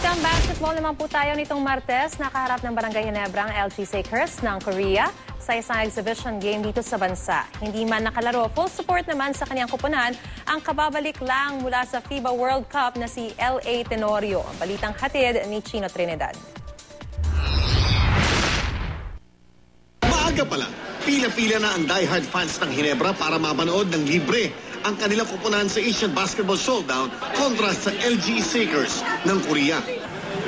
Balitang basketball naman po tayo nitong Martes. Nakaharap ng Barangay Ginebra ang LG Sakers ng Korea sa isang exhibition game dito sa bansa. Hindi man nakalaro, full support naman sa kanyang kupunan ang kababalik lang mula sa FIBA World Cup na si LA Tenorio. Ang balitang hatid ni Chino Trinidad. Maaga pa lang, pila-pila na ang diehard fans ng Ginebra para mapanood ng libre ang kanilang kupunan sa Asian Basketball Showdown kontra sa LG Sakers ng Korea.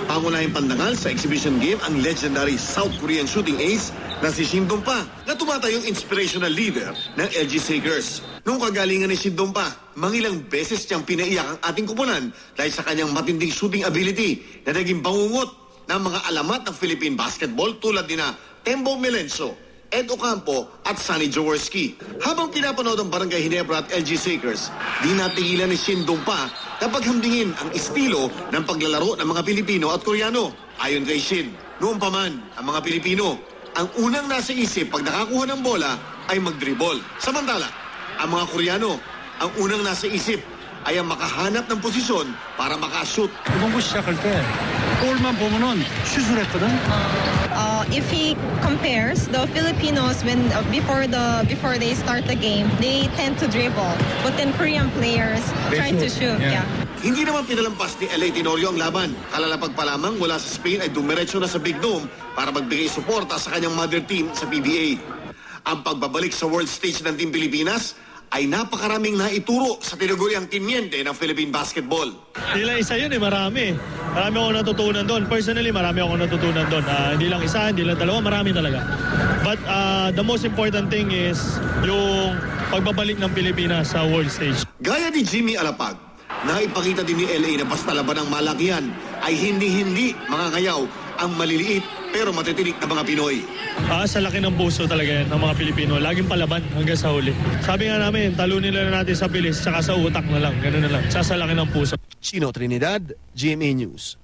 Pangunahing pandangal sa exhibition game ang legendary South Korean shooting ace na si Shin Dong-pa na tumatayong inspirational leader ng LG Sakers. Noong kagalingan ni Shin Dong-pa, mangilang beses niyang pinaiyak ang ating kupunan dahil sa kanyang matinding shooting ability na naging bangungot ng mga alamat ng Philippine basketball tulad nina Tembo Melencio, Ed Ocampo at Sonny Jaworski. Habang pinapanood ang Barangay Ginebra at LG Sakers, di napigilan ni Shin Dong-pa na paghamdingin ang estilo ng paglalaro ng mga Pilipino at Koreano. Ayon kay Shin, noon pa man ang mga Pilipino, ang unang nasa isip pag nakakuha ng bola ay mag-dribble. Samantala, ang mga Koreano, ang unang nasa isip ay ang makahanap ng posisyon para makashoot. 농구 시작할 때 골만 보면은 슛을 했거든. If he compares the Filipinos before they start the game, they tend to dribble, but then Korean players try to shoot. Yeah. Hindi naman pinalampas ni LA Tenorio ang laban. Kalalapag pa lamang mula sa Spain ay dumiretso na sa Big Dome para magbigay suporta sa kanyang mother team sa PBA. Ang pagbabalik sa world stage ng Team Pilipinas ay napakaraming naituro sa tinaguriang tiniente ng Philippine basketball. Hindi lang isa yun marami. Marami akong natutunan doon. Personally, marami akong natutunan doon. Hindi lang isa, hindi lang dalawa, marami talaga. But the most important thing is yung pagbabalik ng Pilipinas sa world stage. Gaya ni Jimmy Alapag, naipakita din ni LA na basta laban ng malakihan ay hindi-hindi mga kayaw ang maliliit pero matitinik na mga Pinoy. Sa laki ng puso talaga yan ng mga Pilipino. Laging palaban hanggang sa huli. Sabi nga namin, talunin na natin sa bilis tsaka sa utak na lang. Ganun na lang. Sa laki ng puso. Chino Trinidad, GMA News.